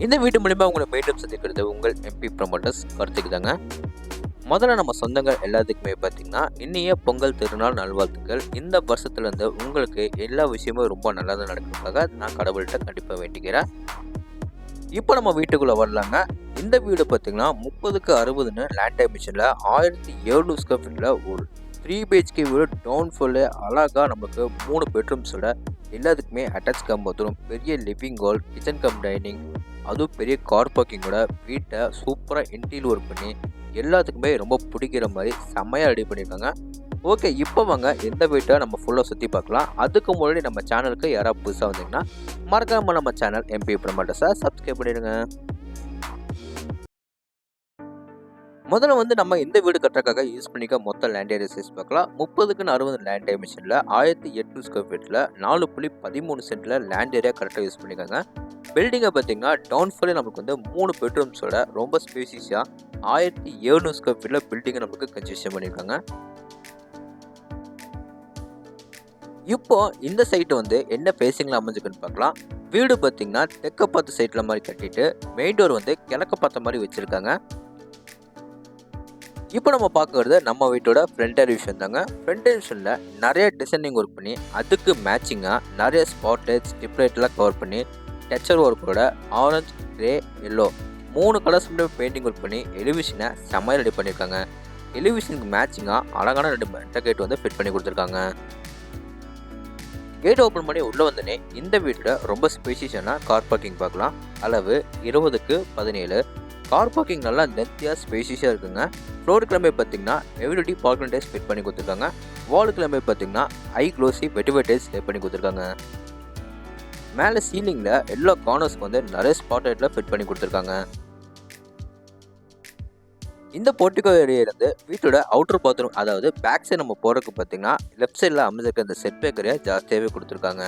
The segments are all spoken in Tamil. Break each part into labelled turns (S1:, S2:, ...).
S1: இந்த வீட்டு மூலிமா உங்களை மீண்டும் சந்திக்கிறது உங்கள் எம்பி ப்ரமோட்டர்ஸ் கருத்துக்கு தாங்க. முதல்ல நம்ம சொந்தங்கள் எல்லாத்துக்குமே பார்த்தீங்கன்னா இன்னைய பொங்கல் திருநாள் நல்வாழ்த்துக்கள். இந்த வருஷத்துலேருந்து உங்களுக்கு எல்லா விஷயமும் ரொம்ப நல்லதாக நடக்கிறதுக்காக நான் கடவுள்கிட்ட கண்டிப்பாக வேண்டிக்கிறேன். இப்போ நம்ம வீட்டுக்குள்ளே வரலாங்க. இந்த வீடு பார்த்தீங்கன்னா 30க்கு 60ன்னு லேண்ட் டைமென்ஷனில் 1700 ஸ்கொயர் ஃபீட்டில் ஒரு 3 பிஹெச்கே வீடு டவுன் ஃபுல்லு அழகாக நமக்கு 3 பெட்ரூம்ஸோட எல்லாத்துக்குமே அட்டாச் கம் பாத்ரூம், பெரிய living hall, kitchen come dining, அதுவும் பெரிய கார் பார்க்கிங்கோட வீட்டை சூப்பராக இன்டீரியர் ஒர்க் பண்ணி எல்லாத்துக்குமே ரொம்ப பிடிக்கிற மாதிரி செம்மையாக ரெடி பண்ணியிருக்காங்க. ஓகே, இப்போ வாங்க இந்த வீட்டை நம்ம ஃபுல்லாக சுற்றி பார்க்கலாம். அதுக்கு முன்னாடி நம்ம சேனலுக்கு யாராவது புதுசாக வந்தீங்கன்னா மறக்காமல் நம்ம சேனல் எம்பி ப்ரமோட்டர்ஸை சப்ஸ்கிரைப் பண்ணிடுங்க. முதல்ல நம்ம இந்த வீடு கட்டுறதுக்காக யூஸ் பண்ணிக்க மொத்த லேண்ட் ஏரியா சைஸ் பார்க்கலாம். 30க்கு 60 லேண்ட் டைமென்ஷனில் 1800 ஸ்கொயர் ஃபீட்டில் 4.13 சென்டில் லேண்ட் ஏரியா கரெக்டாக யூஸ் பண்ணிக்காங்க. பில்டிங்கை பார்த்தீங்கன்னா டவுன் ஃபுல்லே நமக்கு 3 பெட்ரூம்ஸோட ரொம்ப ஸ்பேசியஸாக 1700 ஸ்கொயர் ஃபீட்டில் பில்டிங்கை நமக்கு கன்ஸ்ட்ரக்ஷன் பண்ணியிருக்காங்க. இப்போ இந்த சைட்டு என்ன ஃபேஸிங்கில் அமைஞ்சுக்குன்னு பார்க்கலாம். வீடு பார்த்தீங்கன்னா தெற்க பார்த்த சைட்டில் மாதிரி கட்டிட்டு மெயின் டோர் கிழக்க பார்த்த மாதிரி வச்சுருக்காங்க. இப்போ நம்ம பார்க்கறது நம்ம வீட்டோட ஃப்ரண்ட் எலிவேஷன் தாங்க. ஃப்ரண்ட் எலிவேஷனில் நிறைய டிசைனிங் ஒர்க் பண்ணி அதுக்கு மேட்சிங்காக நிறைய ஸ்பாட் லைட், ஸ்டிப் லைட்லாம் கவர் பண்ணி டெக்ஸ்சர் ஒர்க்கோட ஆரஞ்சு, கிரே, எல்லோ 3 கலர்ஸ் மட்டும் பெயிண்டிங் ஒர்க் பண்ணி எலிவேஷனை செம்மையாக ரெடி பண்ணியிருக்காங்க. எலிவேஷனுக்கு மேட்சிங்காக அழகான 2 மெட்டல் கேட் ஃபிட் பண்ணி கொடுத்துருக்காங்க. கேட் ஓப்பன் பண்ணி உள்ளே வந்தோடனே இந்த வீட்டில் ரொம்ப ஸ்பேசியஸான கார் பார்க்கிங் பார்க்கலாம். அளவு 20க்கு 17. கார் பார்க்கிங் நல்லா லென்த்தியாக ஸ்பேசியஸாக இருக்குங்க. ஃப்ளோர் கிளம்பி பார்த்தீங்கன்னா எவ்ரிடி பார்க்கிங் டைல்ஸ் ஃபிட் பண்ணி கொடுத்துருக்காங்க. வால் கிளம்பி பார்த்தீங்கன்னா ஐ க்ளோசி வெட்டிவே டைல்ஸ் ஃபிட் பண்ணி கொடுத்துருக்காங்க. மேலே சீலிங்கில் எல்லா கார்னர்ஸ்க்கு நிறைய ஸ்பாட் லைட்டில் ஃபிட் பண்ணி கொடுத்துருக்காங்க. இந்த போர்ட்டிகோ ஏரியிலேருந்து வீட்டோட அவுட்டர் பாத்ரூம், அதாவது பேக் சைடு நம்ம போகிறதுக்கு பார்த்தீங்கன்னா லெஃப்ட் சைடில் அமைஞ்சிருக்க இந்த செட் பேக் ஏரியா ஜாஸ்தியாகவே கொடுத்துருக்காங்க.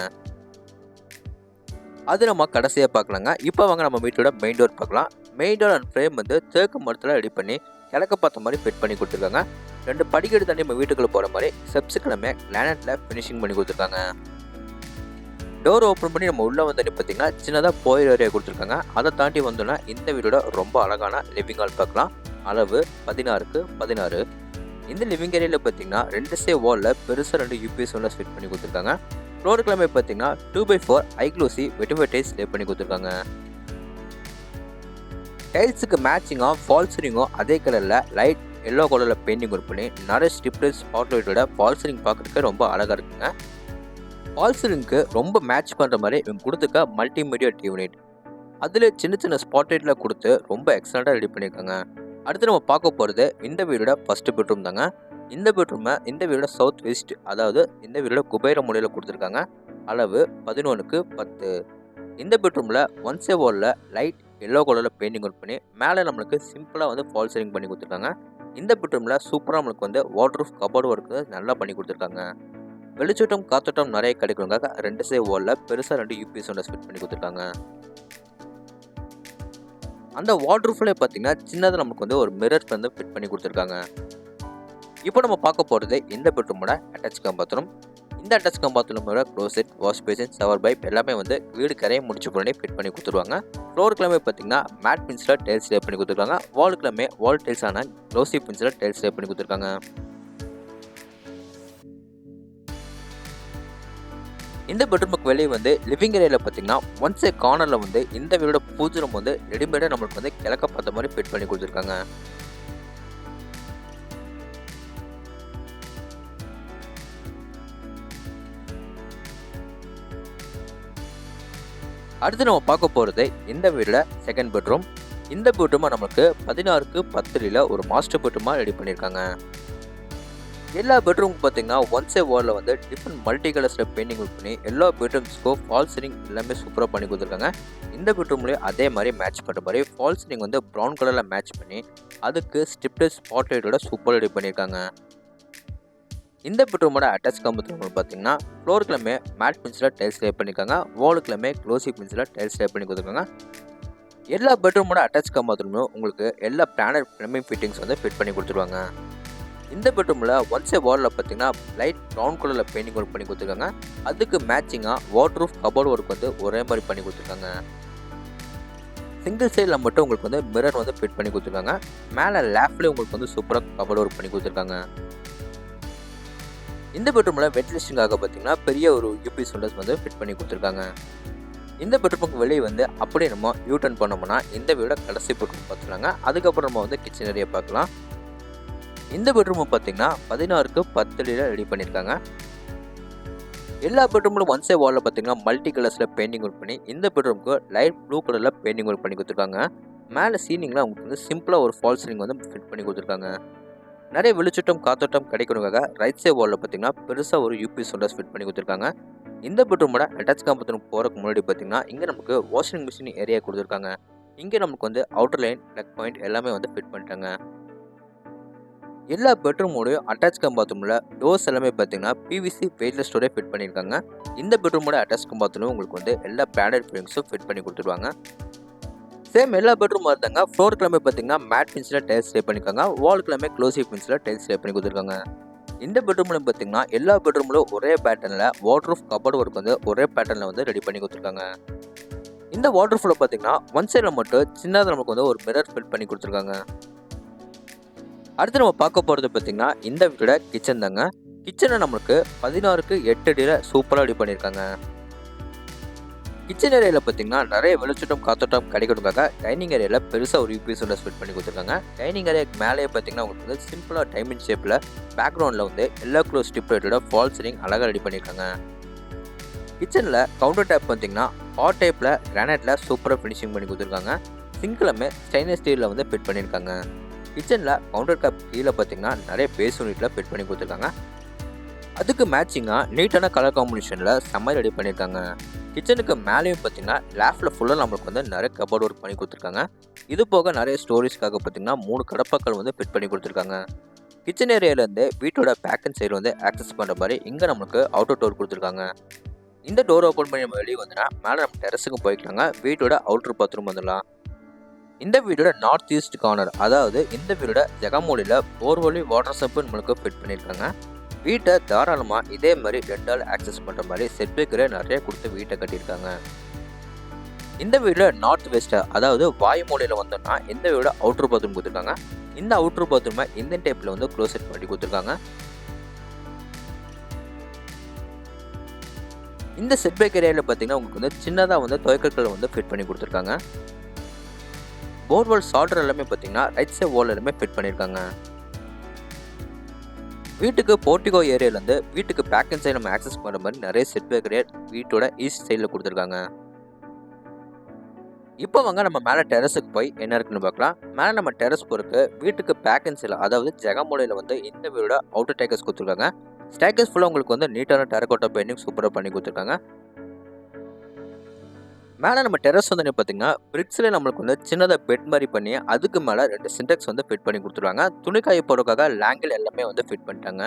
S1: அது நம்ம கடைசியாக பார்க்கலாங்க. இப்போ வாங்க நம்ம வீட்டோட மெயின் டோர் பார்க்கலாம். மெயின் டோர் அண்ட் ஃப்ரேம் தேக்கு மரத்தில் ரெடி பண்ணி கிழக்க பார்த்த மாதிரி ஃபிட் பண்ணி கொடுத்துருக்காங்க. 2 படிக்கட்டு தாண்டி நம்ம வீட்டுக்குள்ளே போகிற மாதிரி ஸ்டெப்ஸுக்கிழமை கிரானைட்டில் ஃபினிஷிங் பண்ணி கொடுத்துருக்காங்க. டோர் ஓப்பன் பண்ணி நம்ம உள்ளே வந்தோடனே பார்த்தீங்கன்னா சின்னதாக போயர் ஏரியா கொடுத்துருக்காங்க. அதை தாண்டி வந்தோன்னா இந்த வீடோட ரொம்ப அழகான லிவிங் ஹால் பார்க்கலாம். அளவு 16க்கு 16. இந்த லிவிங் ஏரியாவில் பார்த்தீங்கன்னா 2 சே வாலில் பெருசாக 2 யூபிஎஸ் ஒன்று ஃபிட் பண்ணி கொடுத்துருக்காங்க. ஃப்ளோர் கிளம்பி பார்த்தீங்கன்னா 2x4 ஐ க்ளோசி வெட்டிவே டைல்ஸ் லே பண்ணி கொடுத்துருக்காங்க. டைல்ஸுக்கு மேட்சிங்காக ஃபால் சீலிங்கும் அதே கலரில் லைட் எல்லோ கலரில் பெயிண்டிங் ஒர்க் பண்ணி நிறைய ஸ்டிப்லைட் ஸ்பாட் லைட்டோட ஃபால் சீலிங் பார்க்குறதுக்கு ரொம்ப அழகாக இருக்குங்க. ஃபால் சீலிங்க்கு ரொம்ப மேட்ச் பண்ணுற மாதிரி இவங்க கொடுத்துருக்க மல்டிமீடியா டியூனிட், அதில் சின்ன சின்ன ஸ்பாட் லைட்டில் கொடுத்து ரொம்ப எக்ஸலண்ட்டாக ரெடி பண்ணியிருக்காங்க. அடுத்து நம்ம பார்க்க போகிறது இந்த வீடோட ஃபஸ்ட்டு பெட்ரூம் தாங்க. இந்த பெட்ரூமை இந்த வீடோட சவுத் வெஸ்ட், அதாவது இந்த வீடோட குபேர மூலையில் கொடுத்துருக்காங்க. அளவு 11க்கு 10. இந்த பெட்ரூமில் ஒன் சே வாலில் லைட் எல்லோ கலரில் பெயிண்டிங் ஒர்க் பண்ணி மேலே நம்மளுக்கு சிம்பிளாக ஃபால் சீலிங் பண்ணி கொடுத்துருக்காங்க. இந்த பெட்ரூமில் சூப்பராக நம்மளுக்கு வாட்டர் ப்ரூஃப் கபோர்டு ஒர்க்கு நல்லா பண்ணி கொடுத்துருக்காங்க. வெளிச்சூட்டம் காத்தோட்டம் நிறைய கிடைக்கிறதுக்காக 2 சே வாலில் பெருசாக 2 யூபிஎஸ் ஒன்று ஃபிட் பண்ணி கொடுத்துருக்காங்க. அந்த வாட்டர்ஃபுல்லே பார்த்தீங்கன்னா சின்னதாக நமக்கு ஒரு மிரர் ஃபிட் பண்ணி கொடுத்துருக்காங்க. இப்போ நம்ம பார்க்க போகிறது இந்த பெட்ரூமோட அட்டாச் கம் பாத்ரூம். இந்த அட்டாச் கம் பாத்ரூமோட closet, wash basin, shower pipe எல்லாமே வீடு கரையை முடிச்ச உடனே ஃபிட் பண்ணி கொடுத்துருவாங்க. ஃப்ளோர் கிளம்பி பார்த்தீங்கன்னா மேட் பின்ஸில் டைல்ஸ் லே பண்ணி கொடுத்துருக்காங்க. வால் கிளம்பி வால் டைல்ஸான க்ளோசி பின்ஸில் டைல்ஸ் லே பண்ணி கொடுத்துருக்காங்க. இந்த பெட்ரூமுக்கு வெளியே லிவிங் ஏரியாவில் பார்த்தீங்கன்னா ஒன் சே கார்னரில் இந்த வீடோட பூஜை ரூம் ரெடிமேடாக நம்மளுக்கு கிழக்க பார்த்த மாதிரி ஃபிட் பண்ணி கொடுத்துருக்காங்க. அடுத்து நம்ம பார்க்க போகிறது இந்த வீடோட செகண்ட் பெட்ரூம். இந்த பெட்ரூமை நம்மளுக்கு 16க்கு 10 ஒரு மாஸ்டர் பெட்ரூமாக ரெடி பண்ணியிருக்காங்க. எல்லா பெட்ரூமுக்கு பார்த்தீங்கன்னா ஒன் சே வாலில் டிஃப்ரெண்ட் மல்டி கலர்ஸில் பெயிண்டிங் ஒர்க் பண்ணி எல்லா பெட்ரூம்ஸ்க்கும் ஃபால் சீலிங் எல்லாமே சூப்பராக பண்ணி கொடுத்துருக்காங்க. இந்த பெட்ரூம்லேயும் அதே மாதிரி மேட்ச் பண்ணுற மாதிரி ஃபால் சீலிங் ப்ரௌன் கலரில் மேட்ச் பண்ணி அதுக்கு ஸ்டிப்லெட் ஸ்பாட் லைட்டோட சூப்பராக ரெடி பண்ணியிருக்காங்க. இந்த பெட்ரூமோட அட்டாச் கம் பாத்ரூம் பார்த்தீங்கன்னா ஃப்ளோர் கிளம்பி மேட் பின்ஸில் டைல்ஸ் லே பண்ணியிருக்காங்க. வால் கிளம்பி க்ளோசி பின்ஸில் டைல்ஸ் லே பண்ணி கொடுத்துருக்காங்க. எல்லா பெட்ரூமோட அட்டாச் கம் பாத்ரூம்லையும் உங்களுக்கு எல்லா பிளானட் ப்ளம்பிங் ஃபிட்டிங்ஸ் ஃபிட் பண்ணி கொடுத்துருவாங்க. இந்த பெட்ரூமில் ஒன் சே வாலில் பார்த்தீங்கன்னா லைட் ப்ரௌன் கலரில் பெயிண்டிங் ஒர்க் பண்ணி கொடுத்துருக்காங்க. அதுக்கு மேட்சிங்காக வாட்டர் ப்ரூஃப் கபோர்டு ஒர்க் ஒரே மாதிரி பண்ணி கொடுத்துருக்காங்க. சிங்கிள் சைடில் மட்டும் உங்களுக்கு வந்து மிரர் வந்து ஃபிட் பண்ணி கொடுத்துருக்காங்க. மேலே லேப்லேயே உங்களுக்கு வந்து சூப்பராக கபோர்ட் ஒர்க் பண்ணி கொடுத்துருக்காங்க. இந்த பெட்ரூமில் வென்டிலேஷனுக்காக பார்த்தீங்கன்னா பெரிய ஒரு யூபிஎஸ் விண்டோஸ் வந்து ஃபிட் பண்ணி கொடுத்துருக்காங்க. இந்த பெட்ரூமுக்கு வெளியே வந்து அப்படியே நம்ம யூட்டர்ன் பண்ணோம்னா இந்த வீடோட கடைசி பெட்ரூம் பார்த்துருக்காங்க. அதுக்கப்புறம் நம்ம வந்து கிச்சன் ஏரியா பார்க்கலாம். இந்த பெட்ரூம் பார்த்தீங்கன்னா 16க்கு 10 ரெடி பண்ணியிருக்காங்க. எல்லா பெட்ரூம்லும் ஒன் சைட் வாலில் பார்த்தீங்கன்னா மல்டி கலர்ஸில் பெயிண்டிங் ஒர்க் பண்ணி இந்த பெட்ரூமுக்கு லைட் ப்ளூ கலரில் பெயிண்டிங் ஒர்க் பண்ணி கொடுத்துருக்காங்க. மேலே சீலிங்கில் உங்களுக்கு வந்து சிம்பிளாக ஒரு ஃபால் சீலிங் வந்து ஃபிட் பண்ணி கொடுத்துருக்காங்க. நிறைய வெளிச்சட்டம் காத்தோட்டம் கிடைக்கணுக்காக ரைட் சைட் வாலில் பார்த்தீங்கன்னா பெருசாக ஒரு யூபிஎஸ் விண்டோஸ் ஃபிட் பண்ணி கொடுத்துருக்காங்க. இந்த பெட்ரூமோட அட்டாச் காம்பவுண்ட் போகிறதுக்கு முன்னாடி பார்த்தீங்கன்னா இங்கே நமக்கு வாஷிங் மிஷின் ஏரியா கொடுத்துருக்காங்க. இங்கே நமக்கு வந்து அவுட்டர் லைன் பிளக் பாயிண்ட் எல்லாமே வந்து ஃபிட் பண்ணிட்டாங்க. எல்லா பெட்ரூமோட அட்டாச் பாத்ரூமில் டோர்ஸ் எல்லாமே பார்த்தீங்கன்னா பிவிசி வெயிட்லெஸ் டோரே ஃபிட் பண்ணியிருக்காங்க. இந்த பெட்ரூமோட அட்டாச் பாத்ரூம் உங்களுக்கு வந்து எல்லா பிராண்டட் ஃபிட்டிங்ஸும் ஃபிட் பண்ணி கொடுத்துருவாங்க. சேம் எல்லா பெட்ரூம் இருந்தாங்க. ஃப்ளோர் கிளம்பி பார்த்தீங்கன்னா மேட் ஃபினிஷில் டைல்ஸ் ஸ்டே பண்ணியிருக்காங்க. வால் கிளம்பி க்ளோசிவ் ஃபினிஷில் டைல்ஸ் ஸ்டே பண்ணி கொடுத்துருக்காங்க. இந்த பெட்ரூம்லையும் பார்த்தீங்கன்னா எல்லா பெட்ரூம்லும் ஒரே பேட்டர்னில் வாட்டர்ப்ரூஃப் கபோர்ட் ஒர்க் வந்து ஒரே பேட்டர்னில் வந்து ரெடி பண்ணி கொடுத்துருக்காங்க. இந்த வாட்டர்ப்ரூஃபில் பார்த்தீங்கன்னா ஒன் சைடில் மட்டும் சின்னதாக நமக்கு வந்து ஒரு மிரர் ஃபிட் பண்ணி கொடுத்துருக்காங்க. அடுத்து நம்ம பார்க்க போகிறது பார்த்தீங்கன்னா இந்த வீட்டோட கிச்சன் தாங்க. கிச்சனை நம்மளுக்கு 16க்கு 8 சூப்பராக ரெடி பண்ணியிருக்காங்க. கிச்சன் ஏரியாவில் பார்த்தீங்கன்னா நிறைய வெளிச்சட்டம் காத்தோட்டம் கிடைக்கிறதுக்காக டைனிங் ஏரியாவில் பெருசாக ஒரு யூபிஎஸ் விண்டோஸ் ஃபிட் பண்ணி கொடுத்துருக்காங்க. டைனிங் ஏரியாவுக்கு மேலேயே பார்த்தீங்கன்னா உங்களுக்கு வந்து சிம்பிளாக டைமண்ட் ஷேப்பில் பேக்ரவுண்டில் வந்து எல்லா க்ளோஸ் ஸ்டிப் லைட்டோட ஃபால் சீலிங் அழகாக ரெடி பண்ணியிருக்காங்க. கிச்சனில் கவுண்டர் டேப் பார்த்தீங்கன்னா ஹாட் டைப்பில் கிரானைட்டில் சூப்பராக ஃபினிஷிங் பண்ணி கொடுத்துருக்காங்க. சிங்கிலுமே ஸ்டெயின்லெஸ் ஸ்டீலில் வந்து ஃபிட் பண்ணியிருக்காங்க. கிச்சனில் கவுண்டர் டாப் கீழே பார்த்தீங்கன்னா நிறைய பேஸ் யூனிட்டில் ஃபிட் பண்ணி கொடுத்துருக்காங்க. அதுக்கு மேட்சிங்காக நீட்டான கலர் காம்பினேஷனில் செம்ம ரெடி பண்ணியிருக்காங்க. கிச்சனுக்கு மேலேயும் பார்த்தீங்கன்னா லேஃப்டில் ஃபுல்லாக நம்மளுக்கு வந்து நிறைய கபோர்ட் ஒர்க் பண்ணி கொடுத்துருக்காங்க. இது போக நிறைய ஸ்டோரேஜ்க்காக பார்த்தீங்கன்னா 3 கடப்பாக்கள் வந்து ஃபிட் பண்ணி கொடுத்துருக்காங்க. கிச்சன் ஏரியாவிலேருந்து வீட்டோட பேக் அண்ட் சைடு வந்து ஆக்சஸ் பண்ணுற மாதிரி இங்கே நம்மளுக்கு அவுட்டர் டோர் கொடுத்துருக்காங்க. இந்த டோர் ஓப்பன் பண்ணி நம்ம வெளியே வந்தோன்னா மேலே நம்ம டெரஸுக்கு போய்க்கலாங்க. வீட்டோட அவுட்டர் பாத்ரூம் வந்துடலாம். இந்த வீடோட நார்த் ஈஸ்ட் கார்னர், அதாவது இந்த வீடோட ஜெகமூலியில் போர்வழி வாட்டர் சப்பு நம்மளுக்கு ஃபிட் பண்ணியிருக்காங்க. வீட்டை தாராளமாக இதே மாதிரி 2 ஆள் ஆக்சஸ் பண்ணுற மாதிரி செட்பேக்கரை நிறைய கொடுத்து வீட்டை கட்டியிருக்காங்க. இந்த வீடில் நார்த் வெஸ்ட், அதாவது வாயு மூலையில் வந்தோம்னா இந்த வீடோட அவுட்டர் பாத்ரூம் கொடுத்துருக்காங்க. இந்த அவுட்டர் பாத்ரூமை இந்த டைப்பில் வந்து க்ளோசெட் பண்ணி கொடுத்துருக்காங்க. இந்த செட்பேக் ஏரியாவில் பார்த்தீங்கன்னா உங்களுக்கு வந்து சின்னதாக வந்து துவைக்கற்கள் வந்து ஃபிட் பண்ணி கொடுத்துருக்காங்க. போர்வெல் சால்டர் எல்லாமே பார்த்தீங்கன்னா ரைட் சைட் வால் எல்லாமே ஃபிட் பண்ணியிருக்காங்க. வீட்டுக்கு போர்ட்டிகோ ஏரியாவிலேருந்து வீட்டுக்கு பேக் அண்ட் சைடு நம்ம ஆக்சஸ் பண்ணுற மாதிரி நிறைய செட்பேக் ஏரியா வீட்டோட ஈஸ்ட் சைடில் கொடுத்துருக்காங்க. இப்போ வாங்க நம்ம மேலே டெரஸுக்கு போய் என்ன இருக்குன்னு பார்க்கலாம். மேலே நம்ம டெரஸ் போகிறதுக்கு வீட்டுக்கு பேக் அண்ட் சைடில், அதாவது ஜெகமூலையில் வந்து இந்த வீடோட அவுட்டர் டேக்கர்ஸ் கொடுத்துருக்காங்க. ஸ்டேக்கர்ஸ் ஃபுல்லாக உங்களுக்கு வந்து நீட்டான டெரகோட்டா பெயிண்டிங் சூப்பராக பண்ணி கொடுத்துருக்காங்க. மேலே நம்ம டெரஸ் வந்து பார்த்தீங்கன்னா பிரிக்ஸில் நம்மளுக்கு வந்து சின்னதாக பெட் மாதிரி பண்ணி அதுக்கு மேலே 2 சின்டெக்ஸ் வந்து ஃபிட் பண்ணி கொடுத்துருவாங்க. துணிக்காய போடுறதுக்காக லேங்கில் எல்லாமே வந்து ஃபிட் பண்ணிட்டாங்க.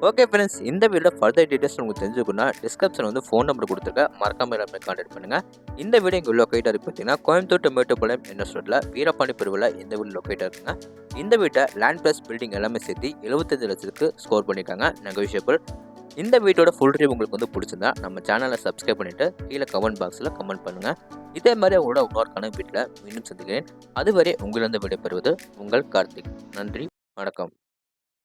S1: ஓகே ஃப்ரெண்ட்ஸ், இந்த வீடியோ ஃபர்தர் டீட்டெயில்ஸ் உங்களுக்கு தெரிஞ்சுக்கணும்னா டிஸ்கிரிப்ஷன் வந்து ஃபோன் நம்பர் கொடுத்துருக்கேன், மறக்காம எல்லாமே கான்டாக்ட் பண்ணுங்கள். இந்த வீடியோ இங்கே லொக்கேட்டாக இருக்குது பார்த்தீங்கன்னா கோயம்புத்தூர் டொமேட்டோபாளையம் இண்டஸ்ட்ரியில் வீரபாண்டி பிரிவில் இந்த வீடு லொக்கேட்டாக இருக்குங்க. இந்த வீட்டை லேண்ட் ப்ளஸ் பில்டிங் எல்லாமே சேர்த்து 75 லட்சத்துக்கு ஸ்கோர் பண்ணியிருக்காங்க, நெகோஷியபிள். இந்த வீட்டோட ஃபுல் ரிவ்யூ உங்களுக்கு வந்து பிடிச்சிருந்தா நம்ம சேனலை சப்ஸ்கிரைப் பண்ணிவிட்டு கீழே கமெண்ட் பாக்ஸில் கமெண்ட் பண்ணுங்கள். இதே மாதிரி உங்களோட இன்னொரு வீட்டில் மீண்டும் சந்திக்கிறேன். அதுவரை உங்களிடம் விடைபெறுவது உங்கள் கார்த்திக். நன்றி, வணக்கம்.